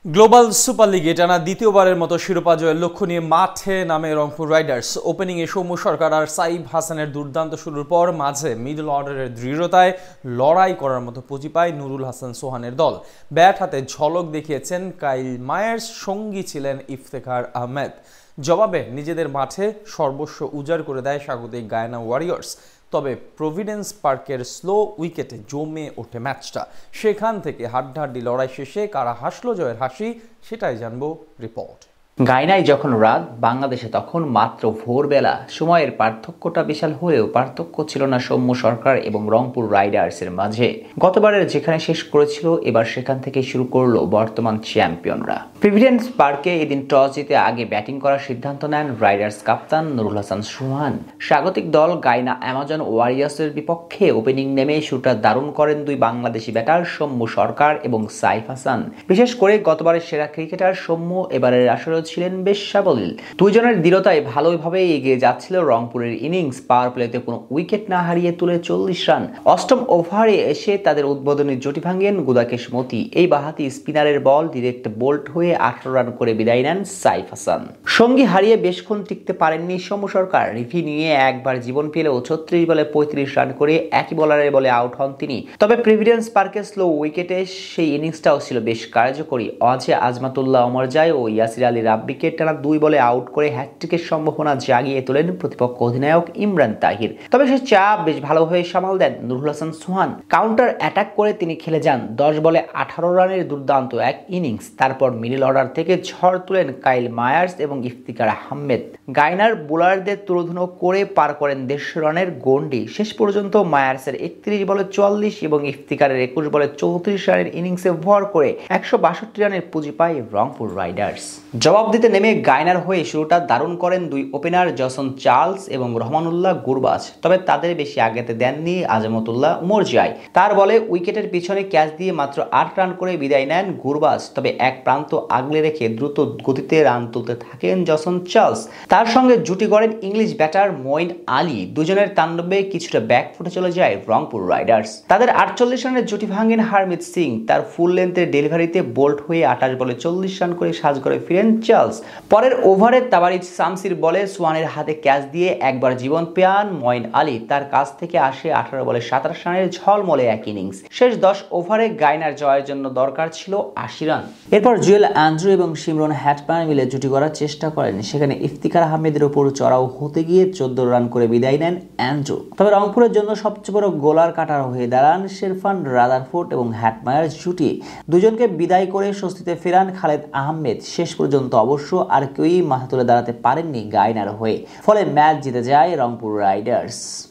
Global super লিগে টানা দ্বিতীয়বারের মতো শিরোপা জয়ের লক্ষ্য নিয়ে মাঠে নামে রংপুর রাইডার্স। ওপেনিংয়ে সৌম্য সরকার আর সাইফ হাসানের দুর্দান্ত শুরুর পর মাঝে মিডল অর্ডারের দৃঢ়তায় লড়াই করার মতো পুঁজি পায় নুরুল হাসান সোহানের দল। ব্যাট হাতে ঝলক দেখিয়েছেন কাইল মায়ার্স, সঙ্গী ছিলেন ইফতেখার আহমেদ। জবাবে নিজেদের মাঠে সর্বস্ব উজাড় করে দেয় স্বাগতিক গায়ানা ওয়ারিয়র্স। তবে প্রভিডেন্স পার্কের স্লো উইকেটে জমে ওঠে ম্যাচটা। সেখান থেকে হাড্ডাহাড্ডি লড়াই শেষে কারা হাসলো জয়ের হাসি, সেটাই জানবো রিপোর্ট। গায়নায় যখন রাত, বাংলাদেশে তখন মাত্র ভোরবেলা। সময়ের পার্থক্যটা বিশাল হলেও পার্থক্য ছিল না সৌম্য সরকার এবং রংপুর রাইডার্সের মাঝে। গতবারের যেখানে শেষ করেছিল, এবার সেখান থেকে শুরু করলো বর্তমান চ্যাম্পিয়নরা। প্রিভিডেন্স পার্কে এদিন টস জিতে আগে ব্যাটিং করার সিদ্ধান্ত নেন রাইডার্স কাপ্তান নুরুল হাসান সোহান। স্বাগতিক দল গায়না অ্যামাজন ওয়ারিয়র্সের বিপক্ষে ওপেনিং নেমে শুরুটা দারুণ করেন দুই বাংলাদেশি ব্যাটার সৌম্য সরকার এবং সাইফ হাসান। বিশেষ করে গতবারের সেরা ক্রিকেটার সৌম্য এবারের আসরে ছিলেন বেশ সাবলীল। দুইজনের দৃঢ়তায় ভালোভাবে এগিয়ে যাচ্ছিল রংপুরের ইনিংস। পাওয়ার প্লেতে কোনো উইকেট না হারিয়ে তুলে 40 রান। অষ্টম ওভারে এসে তাদের উদ্বোধনী জুটি ভাঙেন গুদাকেশ মতি। এই বাঁহাতি স্পিনারের বল ডিরেক্ট বোল্ট হয়ে 18 রান করে বিদায় নেন সাইফ হাসান। সঙ্গী হারিয়ে বেশক্ষণ টিকতে পারেননি সৌম্য সরকার। রিভি নিয়ে একবার জীবন পেলেও 36 বলে 35 রান করে একই বলারের বলে আউট হন তিনি। তবে প্রিভিডেন্স পার্কে স্লো উইকেটে সেই ইনিংসটাও ছিল বেশ কার্যকরী। অজে আজমাতুল্লাহ অমরজাই ও ইয়াসির আলী রাব্বিকে টানা 2 বলে আউট করে হ্যাটট্রিকের সম্ভাবনা জাগিয়ে তোলেন প্রতিপক্ষ অধিনায়ক ইমরান তাহির। তবে সে চাপ বেশ ভালোভাবে সামাল দেন নুরুল হাসান সোহান। কাউন্টার অ্যাটাক করে তিনি খেলে যান 10 বলে 18 রানের দুর্দান্ত এক ইনিংস। তারপর মিডল অর্ডার থেকে ঝড় তুলেন কাইল মায়ার্স এবং ইফতিখার আহমেদ। গায়নার বোলারদের তুলোধুনো করে পার করেন 150 রানের গন্ডি। শেষ পর্যন্ত মায়ার্সের 31 বলে 44 এবং ইফতিখারের 21 বলে 34 রানের ইনিংসে ভর করে 162 রানের পুঁজি পায় রংপুর রাইডার্স। জবাব দিতে নেমে গায়নার হয়ে শুরুটা দারুণ করেন দুই ওপেনার জসন চার্লস এবং রহমানুল্লাহ গুরবাজ। তবে তাদের বেশি আগাতে দেননি আজমতুল্লাহ উমরজাই। তার বলে উইকেটের পিছনে ক্যাচ দিয়ে মাত্র 8 রান করে বিদায় নেন গুরবাজ। তবে এক প্রান্ত আগলে রেখে দ্রুত গতিতে রান তুলতে থাকেন জসন চার্লস। তার সঙ্গে জুটি গড়েন ইংলিশ ব্যাটার মঈন আলী। দুজনের তাণ্ডবে কিছুটা ব্যাক ফুটে চলে যায় রংপুর রাইডার্স। তাদের 48 রানের জুটি ভাঙেন হারমিত সিং। তার ফুল লেন্থের ডেলিভারিতে বোল্ট হয়ে 28 বলে 40 রান করে সাজঘরে ফিরেন চার্লস। পরের ওভারে তাবারিজ শামসির বলে সোহানের হাতে ক্যাচ দিয়ে একবার জীবন পেয়ান মঈন আলী। তার কাছ থেকে আসে 18 বলে 27 রানের ঝলমলে এক ইনিংস। শেষ 10 ওভারে গায়নার জয়ের জন্য দরকার ছিল 80 রান। এরপর জুয়েল অ্যান্ড্রু এবং সিমরন হ্যাটম্যান মিলে জুটি করার চেষ্টা করেন। সেখানে ইফতিখার আহমেদের উপর চড়াও হতে গিয়ে 14 রান করে বিদায় নেন অ্যান্ড্রু। তবে রংপুরের জন্য সবচেয়ে বড় গোলার কাটার হয়ে দাঁড়ান শেরফান রাদারফোর্ড এবং হ্যাটমায়ার জুটি। দুজনকে বিদায় করে স্বস্তিতে ফেরান খালেদ আহমেদ। শেষ পর্যন্ত অবশ্য আর কেউই মাথা তুলে দাঁড়াতে পারেননি গায়নার হয়ে। ফলে ম্যাচ জিতে যায় রংপুর রাইডার্স।